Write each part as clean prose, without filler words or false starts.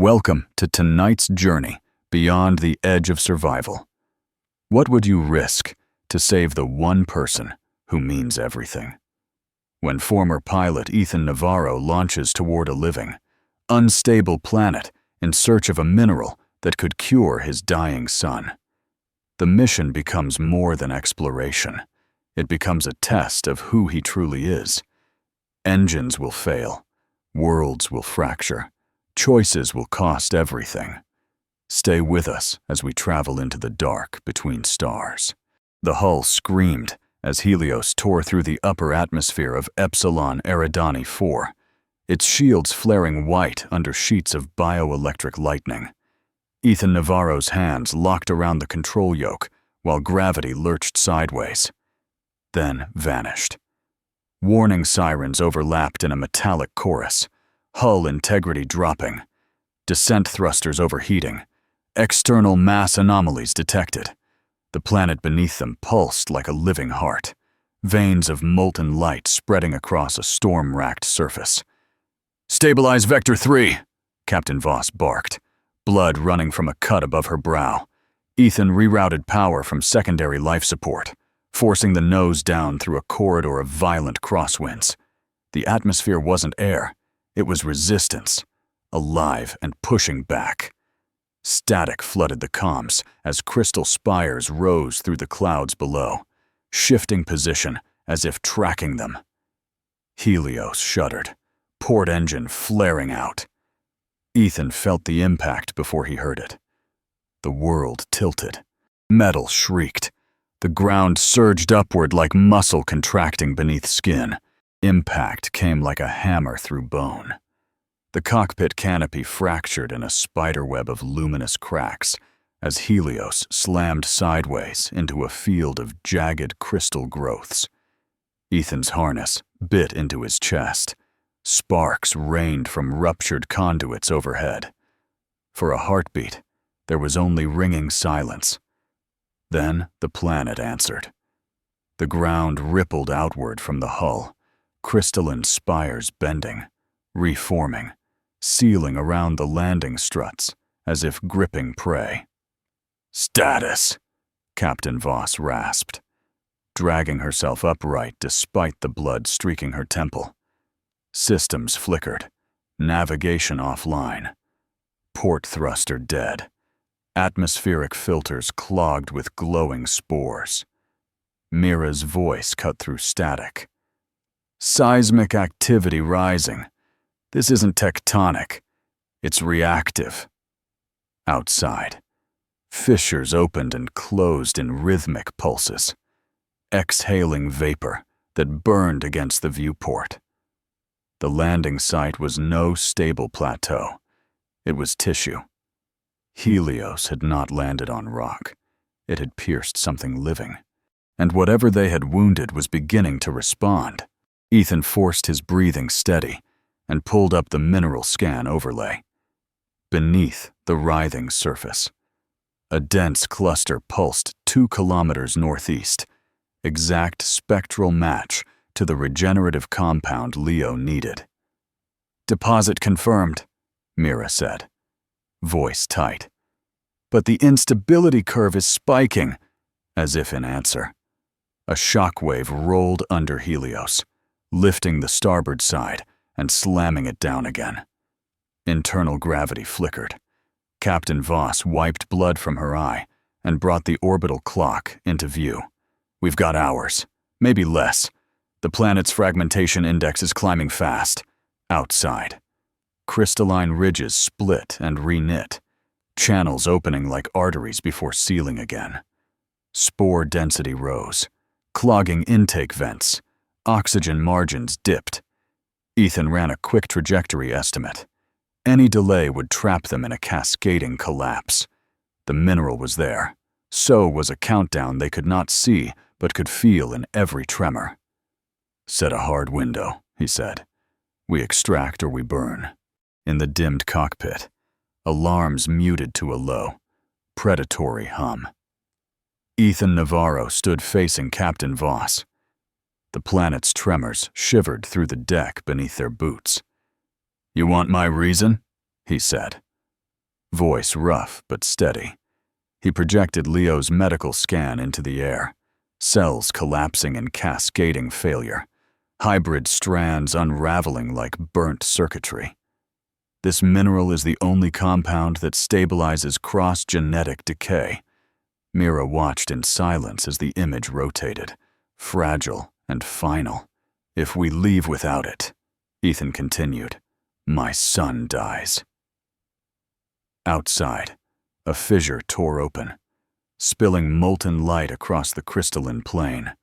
Welcome to tonight's journey beyond the edge of survival. What would you risk to save the one person who means everything? When former pilot Ethan Navarro launches toward a living, unstable planet in search of a mineral that could cure his dying son, the mission becomes more than exploration. It becomes a test of who he truly is. Engines will fail. Worlds will fracture. Choices will cost everything. Stay with us as we travel into the dark between stars. The hull screamed as Helios tore through the upper atmosphere of Epsilon Eridani 4, its shields flaring white under sheets of bioelectric lightning. Ethan Navarro's hands locked around the control yoke while gravity lurched sideways, then vanished. Warning sirens overlapped in a metallic chorus, hull integrity dropping, descent thrusters overheating, external mass anomalies detected. The planet beneath them pulsed like a living heart, veins of molten light spreading across a storm-racked surface. "Stabilize Vector 3, Captain Voss barked, blood running from a cut above her brow. Ethan rerouted power from secondary life support, forcing the nose down through a corridor of violent crosswinds. The atmosphere wasn't air. It was resistance, alive and pushing back. Static flooded the comms as crystal spires rose through the clouds below, shifting position as if tracking them. Helios shuddered, port engine flaring out. Ethan felt the impact before he heard it. The world tilted. Metal shrieked. The ground surged upward like muscle contracting beneath skin. Impact came like a hammer through bone. The cockpit canopy fractured in a spiderweb of luminous cracks as Helios slammed sideways into a field of jagged crystal growths. Ethan's harness bit into his chest. Sparks rained from ruptured conduits overhead. For a heartbeat, there was only ringing silence. Then the planet answered. The ground rippled outward from the hull, crystalline spires bending, reforming, sealing around the landing struts as if gripping prey. "Status," Captain Voss rasped, dragging herself upright despite the blood streaking her temple. Systems flickered, navigation offline, port thruster dead, atmospheric filters clogged with glowing spores. Mira's voice cut through static. "Seismic activity rising. This isn't tectonic, it's reactive." Outside, fissures opened and closed in rhythmic pulses, exhaling vapor that burned against the viewport. The landing site was no stable plateau. It was tissue. Helios had not landed on rock. It had pierced something living. And whatever they had wounded was beginning to respond. Ethan forced his breathing steady and pulled up the mineral scan overlay. Beneath the writhing surface, a dense cluster pulsed 2 kilometers northeast, exact spectral match to the regenerative compound Leo needed. "Deposit confirmed," Mira said, voice tight. "But the instability curve is spiking," as if in answer. A shockwave rolled under Helios, lifting the starboard side and slamming it down again. Internal gravity flickered. Captain Voss wiped blood from her eye and brought the orbital clock into view. "We've got hours, maybe less. The planet's fragmentation index is climbing fast." Outside, crystalline ridges split and reknit, channels opening like arteries before sealing again. Spore density rose, clogging intake vents. Oxygen margins dipped. Ethan ran a quick trajectory estimate. Any delay would trap them in a cascading collapse. The mineral was there. So was a countdown they could not see but could feel in every tremor. "Set a hard window," he said. "We extract or we burn." In the dimmed cockpit, alarms muted to a low, predatory hum. Ethan Navarro stood facing Captain Voss. The planet's tremors shivered through the deck beneath their boots. "You want my reason?" he said. voice rough but steady. He projected Leo's medical scan into the air, cells collapsing in cascading failure, hybrid strands unraveling like burnt circuitry. This mineral is the only compound that stabilizes cross-genetic decay. Mira watched in silence as the image rotated, fragile and final. If we leave without it, Ethan continued, my son dies. Outside, a fissure tore open, spilling molten light across the crystalline plane.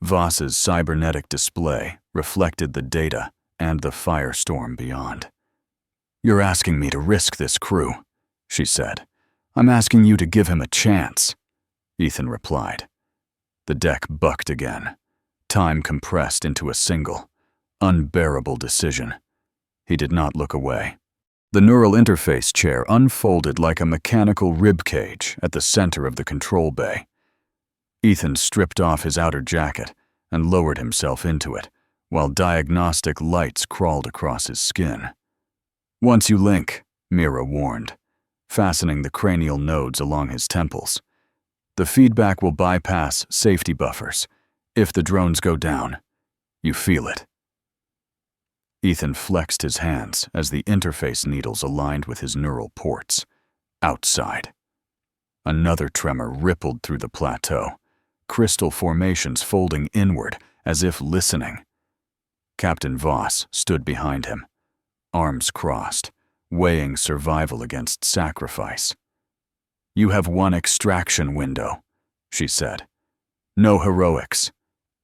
Voss's cybernetic display reflected the data and the firestorm beyond. You're asking me to risk this crew, she said. I'm asking you to give him a chance, Ethan replied. The deck bucked again, time compressed into a single, unbearable decision. He did not look away. The neural interface chair unfolded like a mechanical rib cage at the center of the control bay. Ethan stripped off his outer jacket and lowered himself into it, while diagnostic lights crawled across his skin. Once you link, Mira warned, fastening the cranial nodes along his temples. The feedback will bypass safety buffers. If the drones go down, you feel it. Ethan flexed his hands as the interface needles aligned with his neural ports. Outside. Another tremor rippled through the plateau, crystal formations folding inward as if listening. Captain Voss stood behind him, arms crossed, weighing survival against sacrifice. You have one extraction window, she said. No heroics.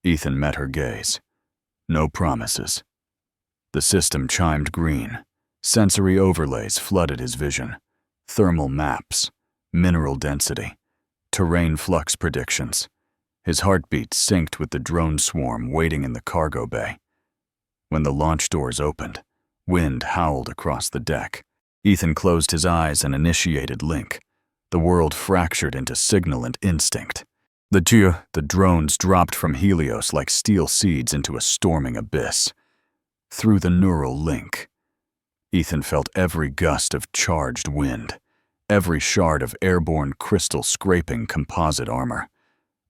Ethan met her gaze. No promises. The system chimed green. Sensory overlays flooded his vision. Thermal maps, mineral density, terrain flux predictions. His heartbeat synced with the drone swarm waiting in the cargo bay. When the launch doors opened, wind howled across the deck. Ethan closed his eyes and initiated link. The world fractured into signal and instinct. The drones dropped from Helios like steel seeds into a storming abyss. Through the neural link, Ethan felt every gust of charged wind, every shard of airborne crystal scraping composite armor.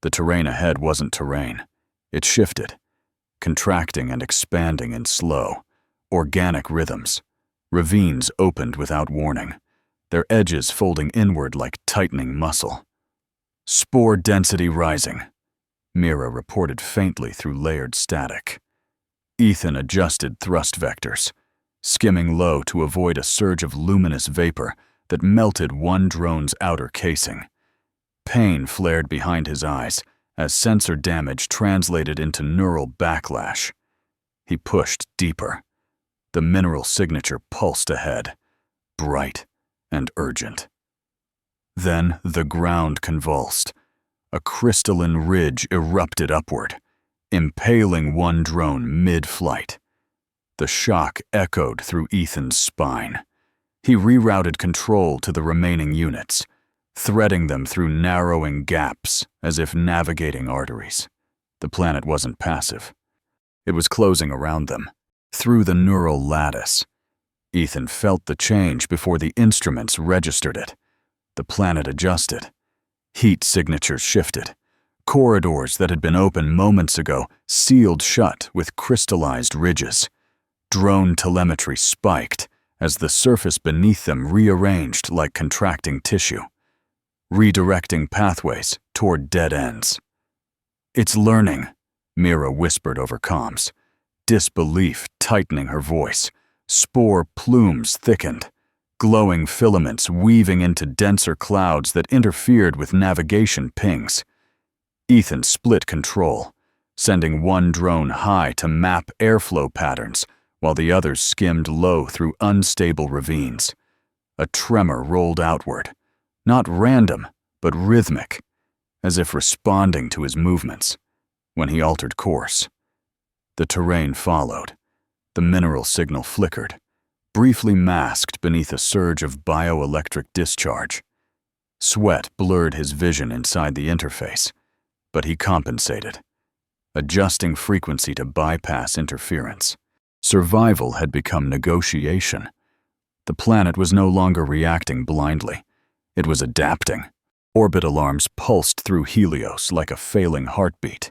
The terrain ahead wasn't terrain. It shifted, contracting and expanding in slow, organic rhythms. Ravines opened without warning, their edges folding inward like tightening muscle. Spore density rising, Mira reported faintly through layered static. Ethan adjusted thrust vectors, skimming low to avoid a surge of luminous vapor that melted one drone's outer casing. Pain flared behind his eyes as sensor damage translated into neural backlash. He pushed deeper. The mineral signature pulsed ahead, bright and urgent. Then the ground convulsed. A crystalline ridge erupted upward, impaling one drone mid-flight. The shock echoed through Ethan's spine. He rerouted control to the remaining units, threading them through narrowing gaps as if navigating arteries. The planet wasn't passive. It was closing around them, through the neural lattice. Ethan felt the change before the instruments registered it. The planet adjusted. Heat signatures shifted. Corridors that had been open moments ago sealed shut with crystallized ridges. Drone telemetry spiked as the surface beneath them rearranged like contracting tissue, redirecting pathways toward dead ends. It's learning, Mira whispered over comms, disbelief tightening her voice. Spore plumes thickened, glowing filaments weaving into denser clouds that interfered with navigation pings. Ethan split control, sending one drone high to map airflow patterns while the others skimmed low through unstable ravines. A tremor rolled outward, not random, but rhythmic, as if responding to his movements. When he altered course, the terrain followed. The mineral signal flickered, briefly masked beneath a surge of bioelectric discharge. Sweat blurred his vision inside the interface, but he compensated, adjusting frequency to bypass interference. Survival had become negotiation. The planet was no longer reacting blindly. It was adapting. Orbit alarms pulsed through Helios like a failing heartbeat.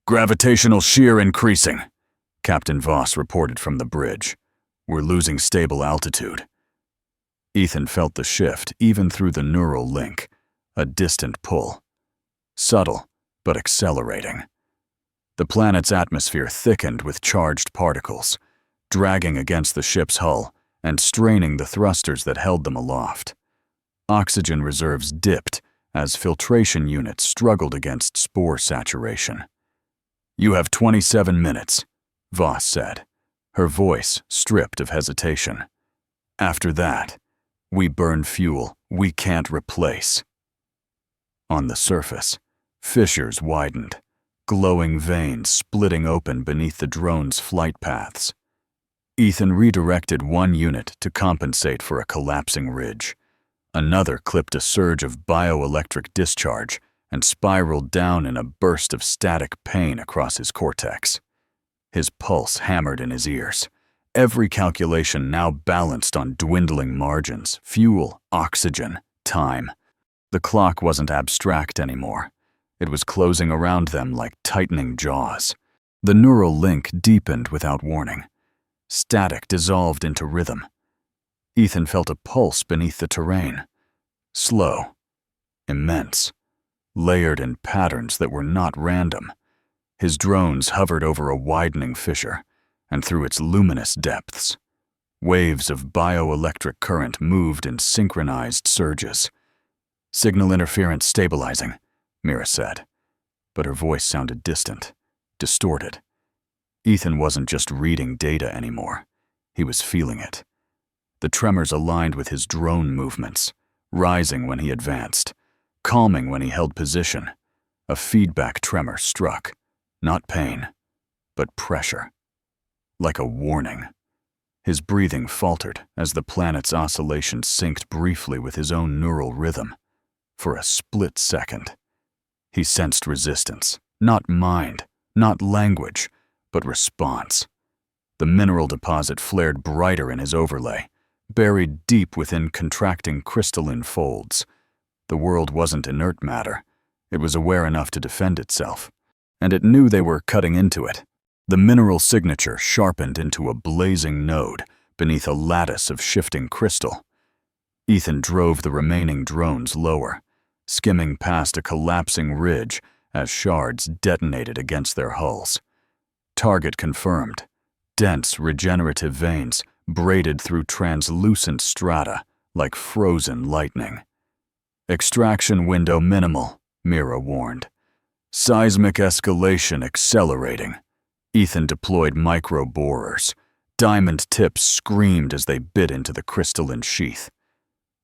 "Gravitational shear increasing," Captain Voss reported from the bridge. "We're losing stable altitude." Ethan felt the shift even through the neural link, a distant pull. Subtle, but accelerating. The planet's atmosphere thickened with charged particles, dragging against the ship's hull and straining the thrusters that held them aloft. Oxygen reserves dipped as filtration units struggled against spore saturation. "You have 27 minutes, Voss said, her voice stripped of hesitation. "After that, we burn fuel we can't replace." On the surface, fissures widened, glowing veins splitting open beneath the drone's flight paths. Ethan redirected one unit to compensate for a collapsing ridge. Another clipped a surge of bioelectric discharge and spiraled down in a burst of static pain across his cortex. His pulse hammered in his ears. Every calculation now balanced on dwindling margins: fuel, oxygen, time. The clock wasn't abstract anymore. It was closing around them like tightening jaws. The neural link deepened without warning. Static dissolved into rhythm. Ethan felt a pulse beneath the terrain. Slow, immense, layered in patterns that were not random. His drones hovered over a widening fissure, and through its luminous depths, waves of bioelectric current moved in synchronized surges. "Signal interference stabilizing," Mira said, but her voice sounded distant, distorted. Ethan wasn't just reading data anymore. He was feeling it. The tremors aligned with his drone movements, rising when he advanced, calming when he held position. A feedback tremor struck, not pain, but pressure. Like a warning. His breathing faltered as the planet's oscillations synced briefly with his own neural rhythm. For a split second, he sensed resistance, not mind, not language, but response. The mineral deposit flared brighter in his overlay, buried deep within contracting crystalline folds. The world wasn't inert matter. It was aware enough to defend itself, and it knew they were cutting into it. The mineral signature sharpened into a blazing node beneath a lattice of shifting crystal. Ethan drove the remaining drones lower, skimming past a collapsing ridge as shards detonated against their hulls. Target confirmed. Dense regenerative veins braided through translucent strata like frozen lightning. "Extraction window minimal," Mira warned. "Seismic escalation accelerating." Ethan deployed micro-borers. Diamond tips screamed as they bit into the crystalline sheath.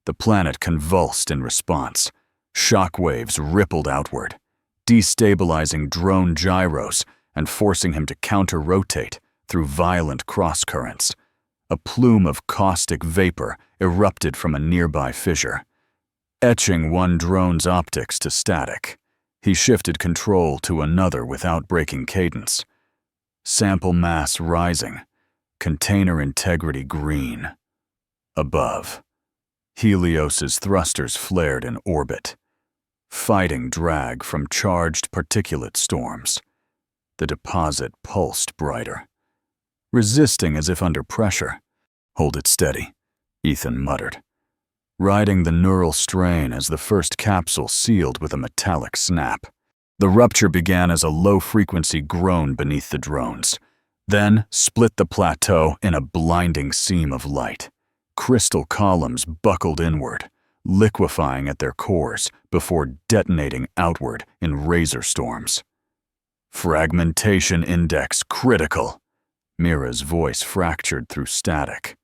The planet convulsed in response. Shock waves rippled outward, destabilizing drone gyros and forcing him to counter-rotate through violent cross-currents. A plume of caustic vapor erupted from a nearby fissure, etching one drone's optics to static. He shifted control to another without breaking cadence. Sample mass rising, container integrity green. Above, Helios's thrusters flared in orbit, fighting drag from charged particulate storms. The deposit pulsed brighter, resisting as if under pressure. "Hold it steady," Ethan muttered, riding the neural strain as the first capsule sealed with a metallic snap. The rupture began as a low-frequency groan beneath the drones, then split the plateau in a blinding seam of light. Crystal columns buckled inward, liquefying at their cores before detonating outward in razor storms. "Fragmentation index critical," Mira's voice fractured through static.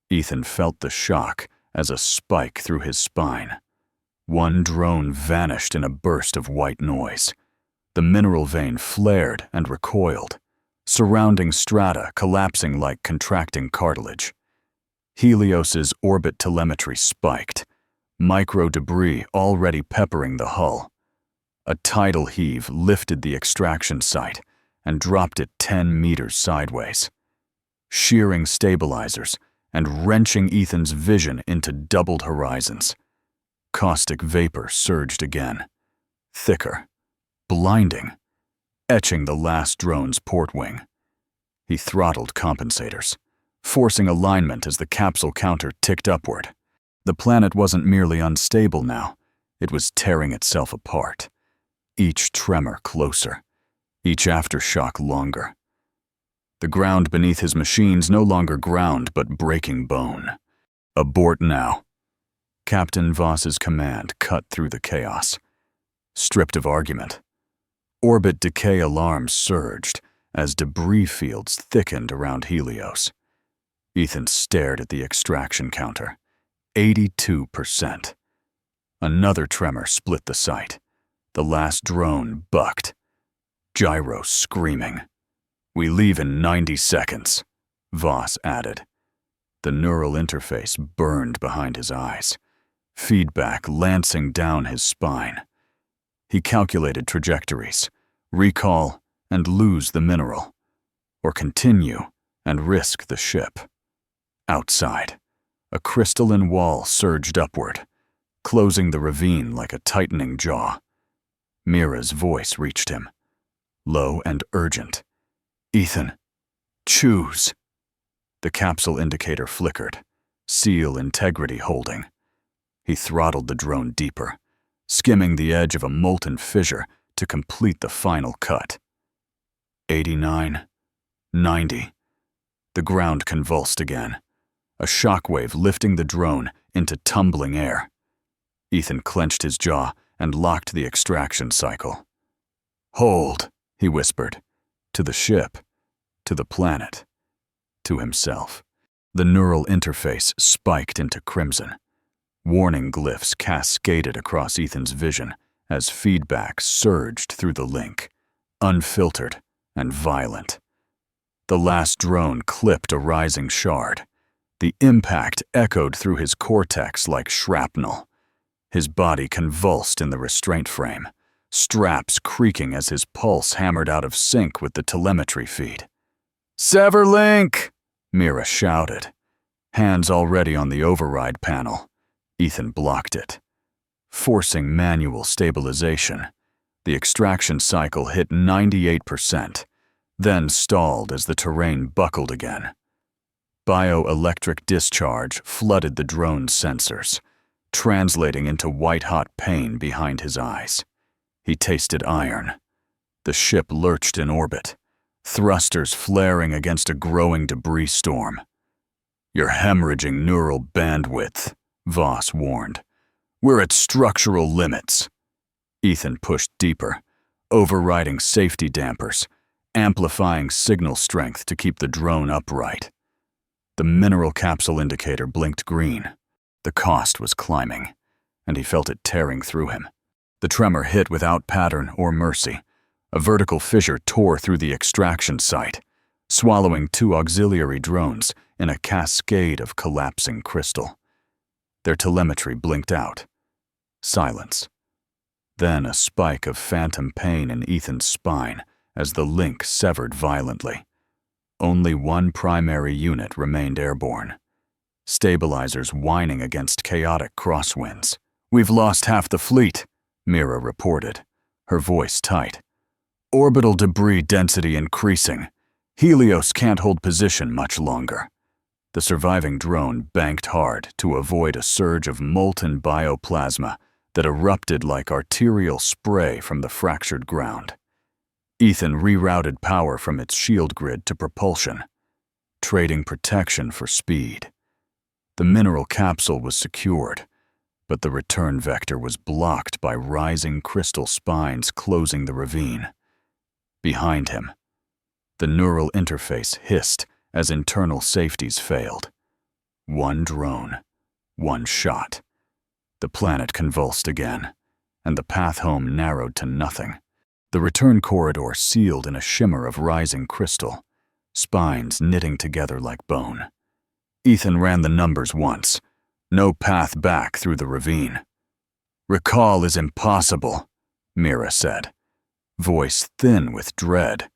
Ethan felt the shock as a spike through his spine. One drone vanished in a burst of white noise. The mineral vein flared and recoiled, surrounding strata collapsing like contracting cartilage. Helios's orbit telemetry spiked, micro-debris already peppering the hull. A tidal heave lifted the extraction site and dropped it 10 meters sideways. Shearing stabilizers and wrenching Ethan's vision into doubled horizons. Caustic vapor surged again, thicker, blinding, etching the last drone's port wing. He throttled compensators, forcing alignment as the capsule counter ticked upward. The planet wasn't merely unstable now, it was tearing itself apart. Each tremor closer, each aftershock longer. The ground beneath his machines no longer ground but breaking bone. Abort now. Captain Voss's command cut through the chaos. Stripped of argument. Orbit decay alarms surged as debris fields thickened around Helios. Ethan stared at the extraction counter. 82%. Another tremor split the sight. The last drone bucked. Gyro screaming. "We leave in 90 seconds, Voss added. The neural interface burned behind his eyes, feedback lancing down his spine. He calculated trajectories, recall and lose the mineral, or continue and risk the ship. Outside, a crystalline wall surged upward, closing the ravine like a tightening jaw. Mira's voice reached him, low and urgent. "Ethan, choose." The capsule indicator flickered, seal integrity holding. He throttled the drone deeper, skimming the edge of a molten fissure to complete the final cut. 89, 90. The ground convulsed again, a shockwave lifting the drone into tumbling air. Ethan clenched his jaw and locked the extraction cycle. "Hold," he whispered. To the ship, to the planet, to himself. The neural interface spiked into crimson. Warning glyphs cascaded across Ethan's vision as feedback surged through the link, unfiltered and violent. The last drone clipped a rising shard. The impact echoed through his cortex like shrapnel. His body convulsed in the restraint frame, straps creaking as his pulse hammered out of sync with the telemetry feed. "Sever link!" Mira shouted. Hands already on the override panel. Ethan blocked it. Forcing manual stabilization, the extraction cycle hit 98%, then stalled as the terrain buckled again. Bioelectric discharge flooded the drone's sensors, translating into white-hot pain behind his eyes. He tasted iron. The ship lurched in orbit, thrusters flaring against a growing debris storm. "You're hemorrhaging neural bandwidth," Voss warned. "We're at structural limits." Ethan pushed deeper, overriding safety dampers, amplifying signal strength to keep the drone upright. The mineral capsule indicator blinked green. The cost was climbing, and he felt it tearing through him. The tremor hit without pattern or mercy. A vertical fissure tore through the extraction site, swallowing 2 auxiliary drones in a cascade of collapsing crystal. Their telemetry blinked out. Silence. Then a spike of phantom pain in Ethan's spine as the link severed violently. Only one primary unit remained airborne. Stabilizers whining against chaotic crosswinds. "We've lost half the fleet," Mira reported, her voice tight. "Orbital debris density increasing. Helios can't hold position much longer." The surviving drone banked hard to avoid a surge of molten bioplasma that erupted like arterial spray from the fractured ground. Ethan rerouted power from its shield grid to propulsion, trading protection for speed. The mineral capsule was secured, but the return vector was blocked by rising crystal spines closing the ravine. Behind him, the neural interface hissed as internal safeties failed. One drone, one shot. The planet convulsed again, and the path home narrowed to nothing. The return corridor sealed in a shimmer of rising crystal, spines knitting together like bone. Ethan ran the numbers once. No path back through the ravine. "Recall is impossible," Mira said, voice thin with dread.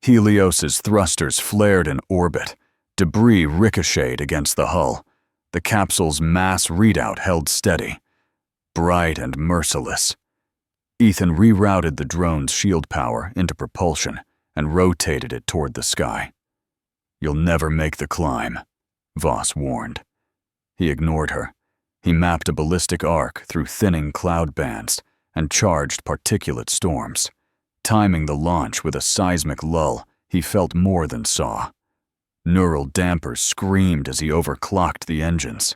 Helios's thrusters flared in orbit, Debris ricocheted against the hull. The capsule's mass readout held steady, bright and merciless. Ethan rerouted the drone's shield power into propulsion and rotated it toward the sky. "You'll never make the climb," Voss warned. He ignored her. He mapped a ballistic arc through thinning cloud bands and charged particulate storms. Timing the launch with a seismic lull he felt more than saw. Neural dampers screamed as he overclocked the engines.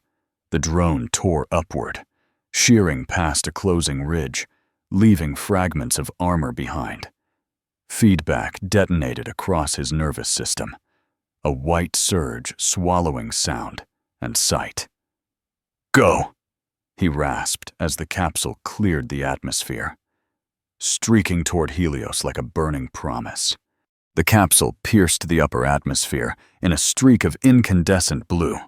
The drone tore upward, shearing past a closing ridge, leaving fragments of armor behind. Feedback detonated across his nervous system, a white surge swallowing sound and sight. "Go!" he rasped as the capsule cleared the atmosphere, streaking toward Helios like a burning promise. The capsule pierced the upper atmosphere in a streak of incandescent blue,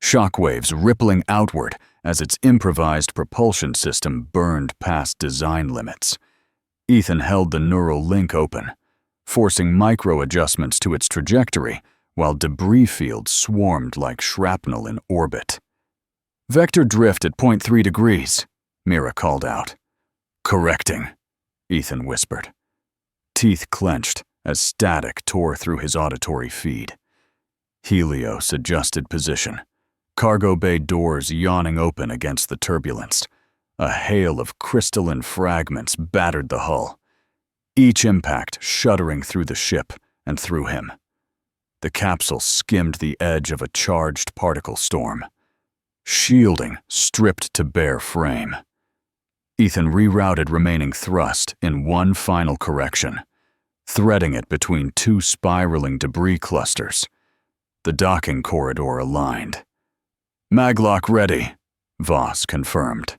shockwaves rippling outward as its improvised propulsion system burned past design limits. Ethan held the neural link open, forcing micro-adjustments to its trajectory while debris fields swarmed like shrapnel in orbit. "Vector drift at 0.3 degrees, Mira called out. "Correcting," Ethan whispered. Teeth clenched as static tore through his auditory feed. Helios adjusted position, cargo bay doors yawning open against the turbulence. A hail of crystalline fragments battered the hull, each impact shuddering through the ship and through him. The capsule skimmed the edge of a charged particle storm, shielding stripped to bare frame. Ethan rerouted remaining thrust in one final correction, threading it between two spiraling debris clusters. The docking corridor aligned. "Maglock ready," Voss confirmed.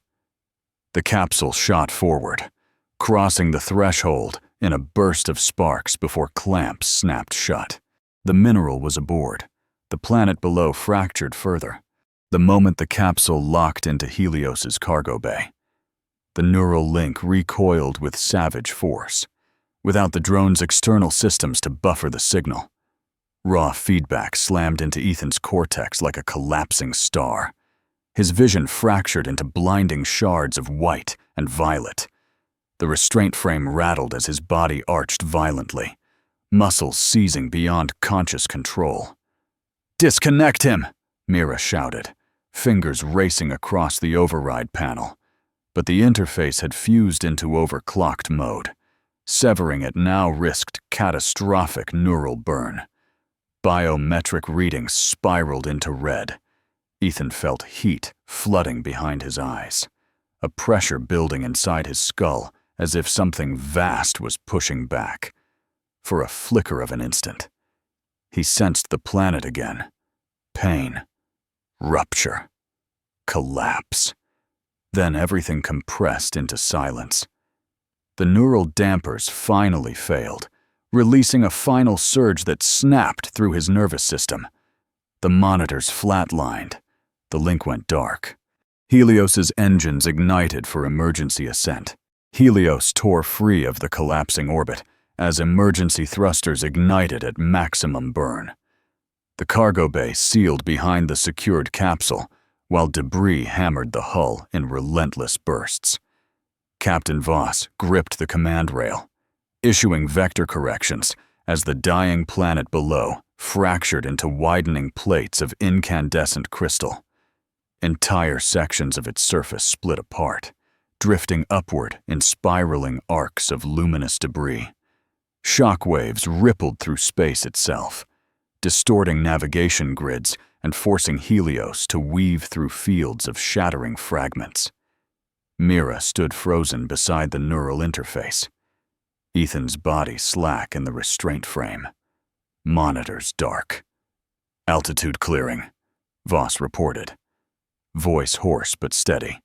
The capsule shot forward, crossing the threshold in a burst of sparks before clamps snapped shut. The mineral was aboard. The planet below fractured further, the moment the capsule locked into Helios's cargo bay. The neural link recoiled with savage force, without the drone's external systems to buffer the signal. Raw feedback slammed into Ethan's cortex like a collapsing star. His vision fractured into blinding shards of white and violet. The restraint frame rattled as his body arched violently, muscles seizing beyond conscious control. "Disconnect him!" Mira shouted, fingers racing across the override panel. But the interface had fused into overclocked mode. Severing it now risked catastrophic neural burn. Biometric readings spiraled into red. Ethan felt heat flooding behind his eyes, a pressure building inside his skull as if something vast was pushing back. For a flicker of an instant, he sensed the planet again. Pain, rupture, collapse. Then everything compressed into silence. The neural dampers finally failed, releasing a final surge that snapped through his nervous system. The monitors flatlined. The link went dark. Helios's engines ignited for emergency ascent. Helios tore free of the collapsing orbit as emergency thrusters ignited at maximum burn. The cargo bay sealed behind the secured capsule, while debris hammered the hull in relentless bursts. Captain Voss gripped the command rail, issuing vector corrections as the dying planet below fractured into widening plates of incandescent crystal. Entire sections of its surface split apart, drifting upward in spiraling arcs of luminous debris. Shockwaves rippled through space itself, distorting navigation grids and forcing Helios to weave through fields of shattering fragments. Mira stood frozen beside the neural interface, Ethan's body slack in the restraint frame. Monitors dark. "Altitude clearing," Voss reported, voice hoarse but steady.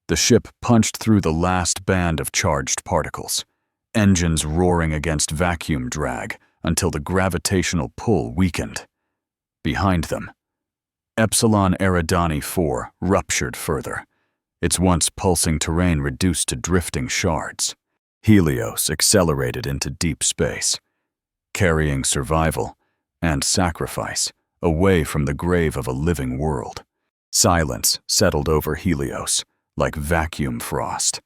The ship punched through the last band of charged particles, engines roaring against vacuum drag until the gravitational pull weakened. Behind them, Epsilon Eridani 4 ruptured further, its once pulsing terrain reduced to drifting shards. Helios accelerated into deep space, carrying survival and sacrifice, away from the grave of a living world. Silence settled over Helios, like vacuum frost.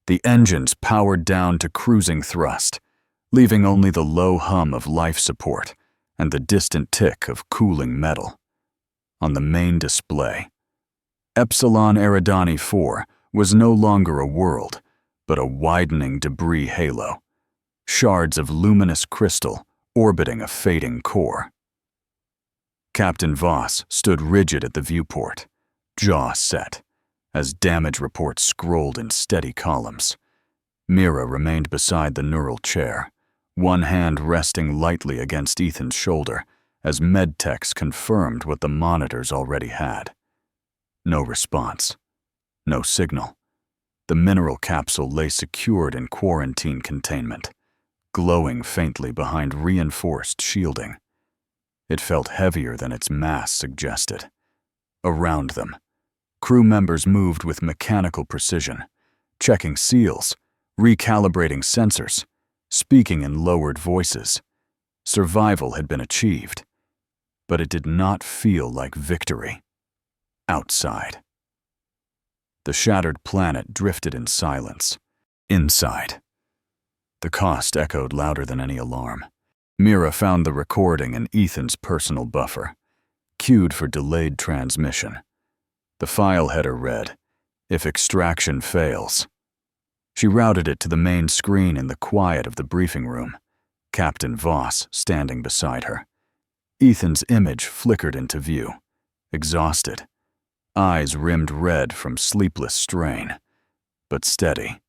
The engines powered down to cruising thrust, leaving only the low hum of life support and the distant tick of cooling metal. On the main display, Epsilon Eridani 4 was no longer a world, but a widening debris halo, shards of luminous crystal orbiting a fading core. Captain Voss stood rigid at the viewport, jaw set, as damage reports scrolled in steady columns. Mira remained beside the neural chair, one hand resting lightly against Ethan's shoulder as medtechs confirmed what the monitors already had. No response. No signal. The mineral capsule lay secured in quarantine containment, glowing faintly behind reinforced shielding. It felt heavier than its mass suggested. Around them, crew members moved with mechanical precision, checking seals, recalibrating sensors, speaking in lowered voices. Survival had been achieved, but it did not feel like victory. Outside, the shattered planet drifted in silence. Inside, the cost echoed louder than any alarm. Mira found the recording in Ethan's personal buffer, queued for delayed transmission. The file header read, "If extraction fails." She routed it to the main screen in the quiet of the briefing room, Captain Voss standing beside her. Ethan's image flickered into view, exhausted, eyes rimmed red from sleepless strain, but steady.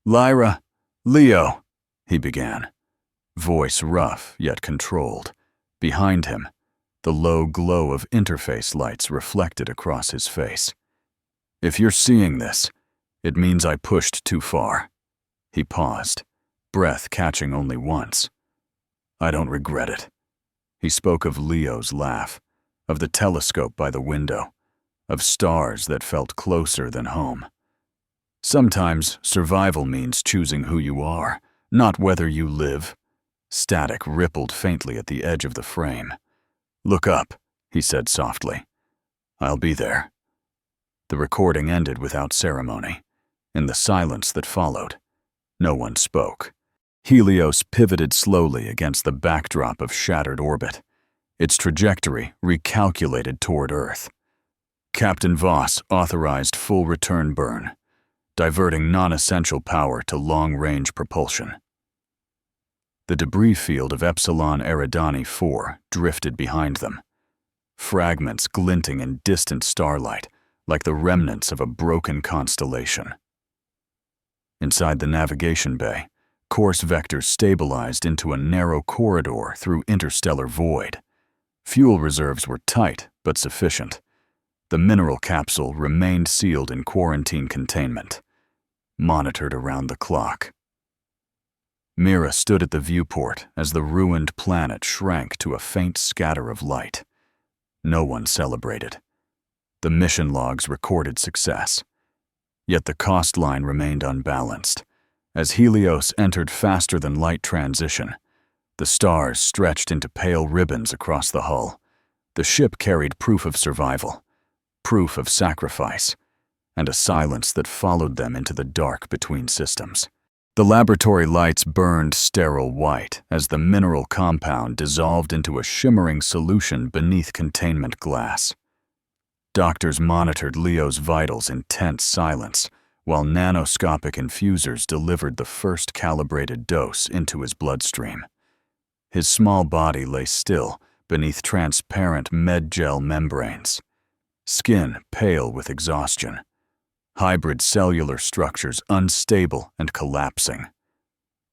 "Lyra, Leo," he began, voice rough yet controlled. Behind him, the low glow of interface lights reflected across his face. "If you're seeing this, it means I pushed too far." He paused, breath catching only once. "I don't regret it." He spoke of Leo's laugh, of the telescope by the window, of stars that felt closer than home. Sometimes survival means choosing who you are, not whether you live. Static rippled faintly at the edge of the frame. "Look up," he said softly. "I'll be there." The recording ended without ceremony. In the silence that followed, no one spoke. Helios pivoted slowly against the backdrop of shattered orbit, its trajectory recalculated toward Earth. Captain Voss authorized full return burn, diverting non-essential power to long-range propulsion. The debris field of Epsilon Eridani 4 drifted behind them, fragments glinting in distant starlight like the remnants of a broken constellation. Inside the navigation bay, course vectors stabilized into a narrow corridor through interstellar void. Fuel reserves were tight but sufficient. The mineral capsule remained sealed in quarantine containment, monitored around the clock. Mira stood at the viewport as the ruined planet shrank to a faint scatter of light. No one celebrated. The mission logs recorded success. Yet the cost line remained unbalanced. As Helios entered faster-than-light transition, the stars stretched into pale ribbons across the hull. The ship carried proof of survival, proof of sacrifice, and a silence that followed them into the dark between systems. The laboratory lights burned sterile white as the mineral compound dissolved into a shimmering solution beneath containment glass. Doctors monitored Leo's vitals in tense silence, while nanoscopic infusers delivered the first calibrated dose into his bloodstream. His small body lay still beneath transparent med-gel membranes, skin pale with exhaustion, hybrid cellular structures unstable and collapsing.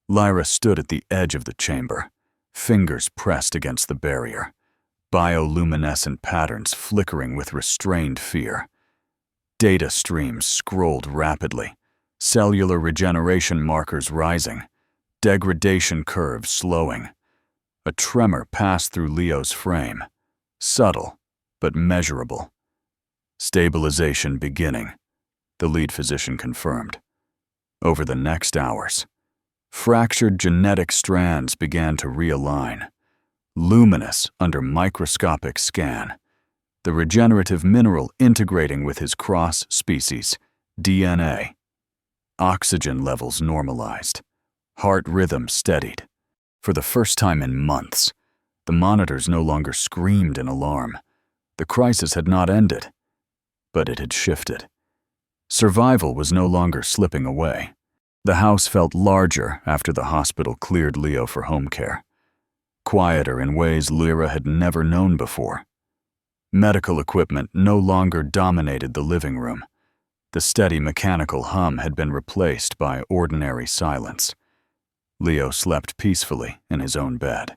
Lyra stood at the edge of the chamber, fingers pressed against the barrier, bioluminescent patterns flickering with restrained fear. Data streams scrolled rapidly, cellular regeneration markers rising, degradation curves slowing. A tremor passed through Leo's frame, subtle but measurable. "Stabilization beginning," the lead physician confirmed. Over the next hours, fractured genetic strands began to realign, luminous under microscopic scan, the regenerative mineral integrating with his cross-species DNA. Oxygen levels normalized, heart rhythm steadied. For the first time in months, the monitors no longer screamed in alarm. The crisis had not ended, but it had shifted. Survival was no longer slipping away. The house felt larger after the hospital cleared Leo for home care, quieter in ways Lyra had never known before. Medical equipment no longer dominated the living room. The steady mechanical hum had been replaced by ordinary silence. Leo slept peacefully in his own bed,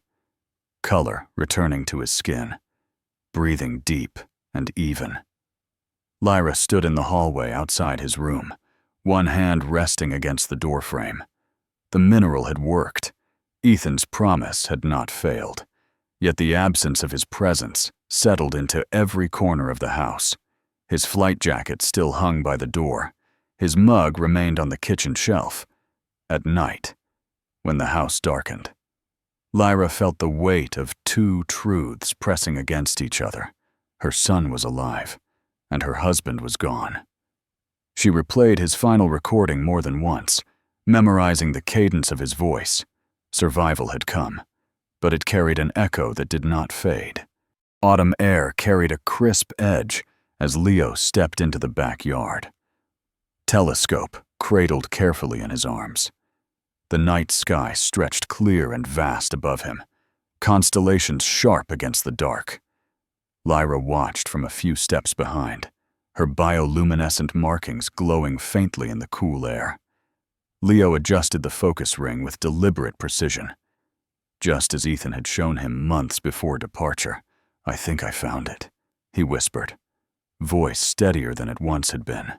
color returning to his skin, breathing deep and even. Lyra stood in the hallway outside his room, one hand resting against the doorframe. The mineral had worked. Ethan's promise had not failed. Yet the absence of his presence settled into every corner of the house. His flight jacket still hung by the door. His mug remained on the kitchen shelf. At night, when the house darkened, Lyra felt the weight of two truths pressing against each other. Her son was alive, and her husband was gone. She replayed his final recording more than once, memorizing the cadence of his voice. Survival had come, but it carried an echo that did not fade. Autumn air carried a crisp edge as Leo stepped into the backyard. Telescope cradled carefully in his arms. The night sky stretched clear and vast above him, constellations sharp against the dark. Lyra watched from a few steps behind, her bioluminescent markings glowing faintly in the cool air. Leo adjusted the focus ring with deliberate precision. Just as Ethan had shown him months before departure, "I think I found it," he whispered, voice steadier than it once had been.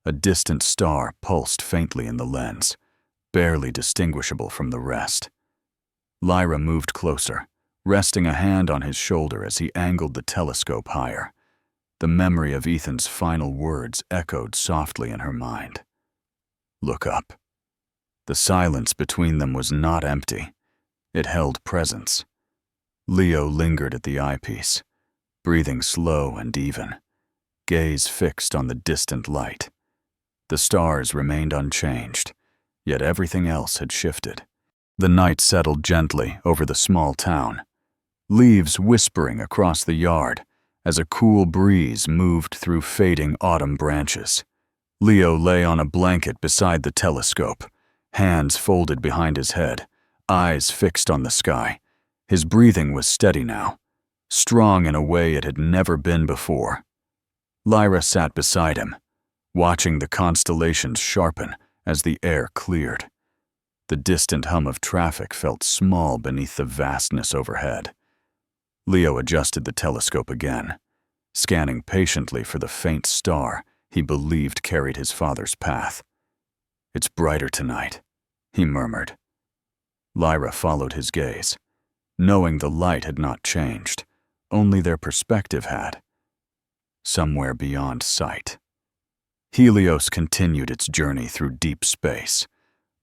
A distant star pulsed faintly in the lens, barely distinguishable from the rest. Lyra moved closer, resting a hand on his shoulder as he angled the telescope higher. The memory of Ethan's final words echoed softly in her mind. "Look up." The silence between them was not empty. It held presence. Leo lingered at the eyepiece, breathing slow and even, gaze fixed on the distant light. The stars remained unchanged, yet everything else had shifted. The night settled gently over the small town, leaves whispering across the yard as a cool breeze moved through fading autumn branches. Leo lay on a blanket beside the telescope, hands folded behind his head, eyes fixed on the sky. His breathing was steady now, strong in a way it had never been before. Lyra sat beside him, watching the constellations sharpen as the air cleared. The distant hum of traffic felt small beneath the vastness overhead. Leo adjusted the telescope again, scanning patiently for the faint star he believed carried his father's path. "It's brighter tonight," he murmured. Lyra followed his gaze, knowing the light had not changed, only their perspective had. Somewhere beyond sight. Helios continued its journey through deep space.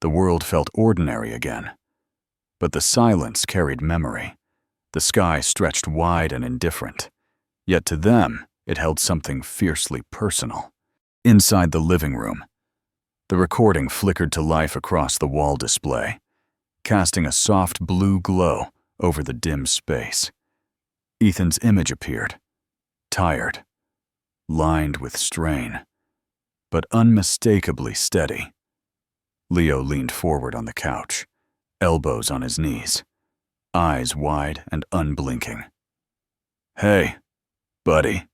The world felt ordinary again. But the silence carried memory. The sky stretched wide and indifferent. Yet to them, it held something fiercely personal. Inside the living room, the recording flickered to life across the wall display, casting a soft blue glow over the dim space. Ethan's image appeared, tired, lined with strain, but unmistakably steady. Leo leaned forward on the couch, elbows on his knees, eyes wide and unblinking. "Hey, buddy."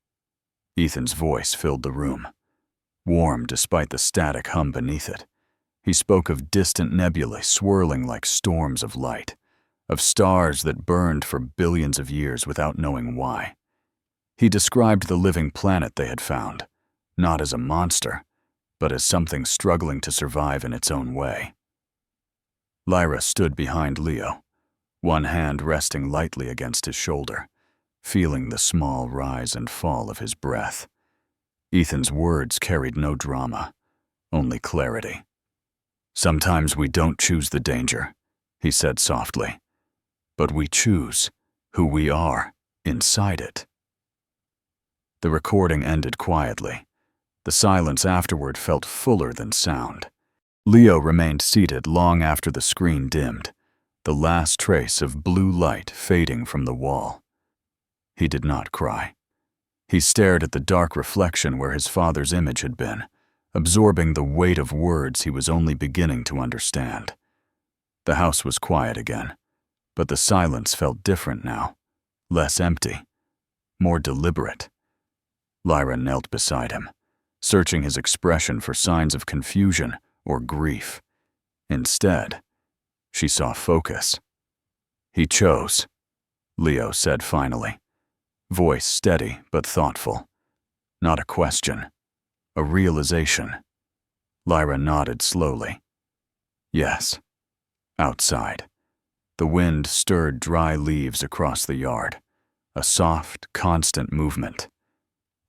Ethan's voice filled the room, warm despite the static hum beneath it. He spoke of distant nebulae swirling like storms of light, of stars that burned for billions of years without knowing why. He described the living planet they had found, not as a monster, but as something struggling to survive in its own way. Lyra stood behind Leo, one hand resting lightly against his shoulder, feeling the small rise and fall of his breath. Ethan's words carried no drama, only clarity. "Sometimes we don't choose the danger," he said softly, "but we choose who we are inside it. The recording ended quietly. The silence afterward felt fuller than sound. Leo remained seated long after the screen dimmed, the last trace of blue light fading from the wall. He did not cry. He stared at the dark reflection where his father's image had been, absorbing the weight of words he was only beginning to understand. The house was quiet again, but the silence felt different now, less empty, more deliberate. Lyra knelt beside him, searching his expression for signs of confusion or grief. Instead, she saw focus. "He chose," Leo said finally, voice steady but thoughtful. Not a question, a realization. Lyra nodded slowly. Yes. Outside, the wind stirred dry leaves across the yard, a soft, constant movement.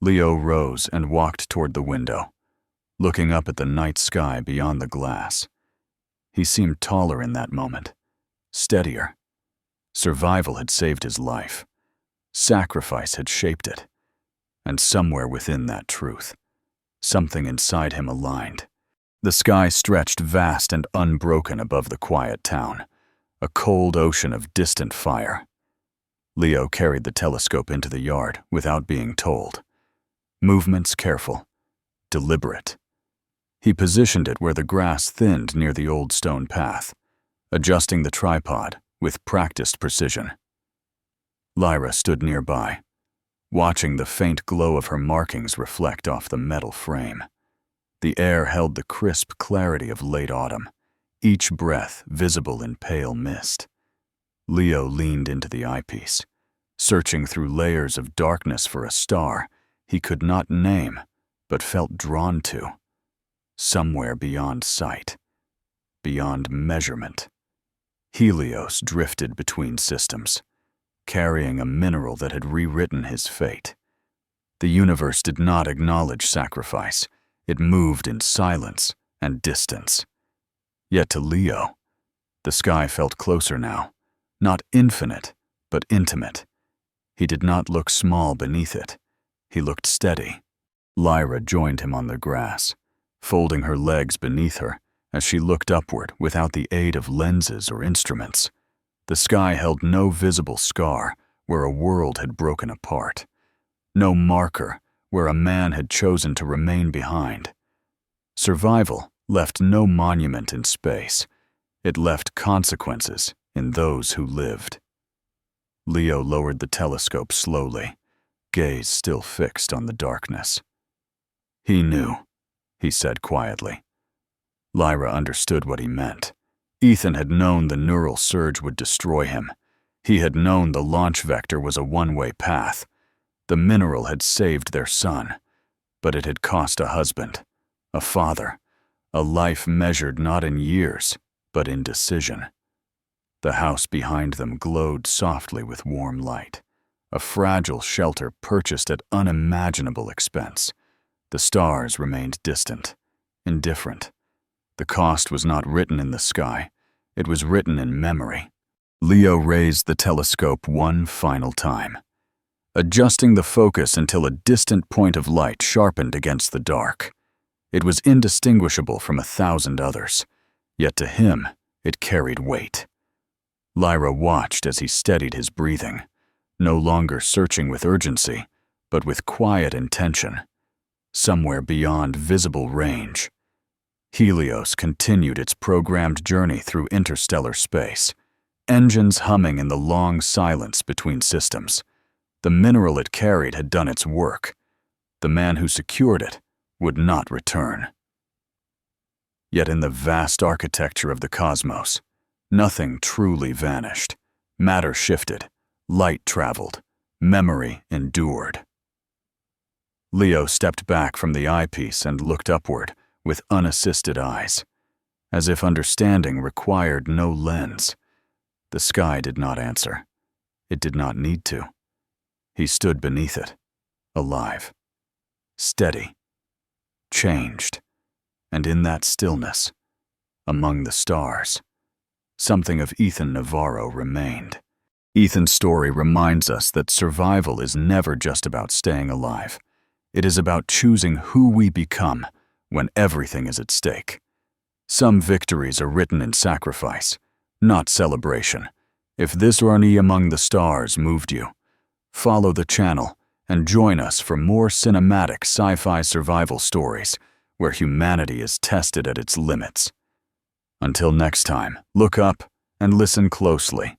Leo rose and walked toward the window, looking up at the night sky beyond the glass. He seemed taller in that moment, steadier. Survival had saved his life. Sacrifice had shaped it. And somewhere within that truth, something inside him aligned. The sky stretched vast and unbroken above the quiet town, a cold ocean of distant fire. Leo carried the telescope into the yard without being told. Movements careful, deliberate. He positioned it where the grass thinned near the old stone path, adjusting the tripod with practiced precision. Lyra stood nearby, watching the faint glow of her markings reflect off the metal frame. The air held the crisp clarity of late autumn, each breath visible in pale mist. Leo leaned into the eyepiece, searching through layers of darkness for a star he could not name but felt drawn to, somewhere beyond sight, beyond measurement. Helios drifted between systems, carrying a mineral that had rewritten his fate. The universe did not acknowledge sacrifice. It moved in silence and distance. Yet to Leo, the sky felt closer now, not infinite, but intimate. He did not look small beneath it. He looked steady. Lyra joined him on the grass, folding her legs beneath her as she looked upward without the aid of lenses or instruments. The sky held no visible scar where a world had broken apart, no marker where a man had chosen to remain behind. Survival left no monument in space. It left consequences in those who lived. Leo lowered the telescope slowly, gaze still fixed on the darkness. "He knew," he said quietly. Lyra understood what he meant. Ethan had known the neural surge would destroy him. He had known the launch vector was a one-way path. The mineral had saved their son, but it had cost a husband, a father, a life measured not in years, but in decision. The house behind them glowed softly with warm light, a fragile shelter purchased at unimaginable expense. The stars remained distant, indifferent. The cost was not written in the sky, it was written in memory. Leo raised the telescope one final time, adjusting the focus until a distant point of light sharpened against the dark. It was indistinguishable from 1,000 others, yet to him it carried weight. Lyra watched as he steadied his breathing, no longer searching with urgency, but with quiet intention. Somewhere beyond visible range, Helios continued its programmed journey through interstellar space, engines humming in the long silence between systems. The mineral it carried had done its work. The man who secured it would not return. Yet in the vast architecture of the cosmos, nothing truly vanished. Matter shifted, light traveled, memory endured. Leo stepped back from the eyepiece and looked upward with unassisted eyes, as if understanding required no lens. The sky did not answer. It did not need to. He stood beneath it, alive, steady, changed, and in that stillness, among the stars, something of Ethan Navarro remained. Ethan's story reminds us that survival is never just about staying alive. It is about choosing who we become when everything is at stake. Some victories are written in sacrifice, not celebration. If this journey among the stars moved you, follow the channel and join us for more cinematic sci-fi survival stories where humanity is tested at its limits. Until next time, look up and listen closely.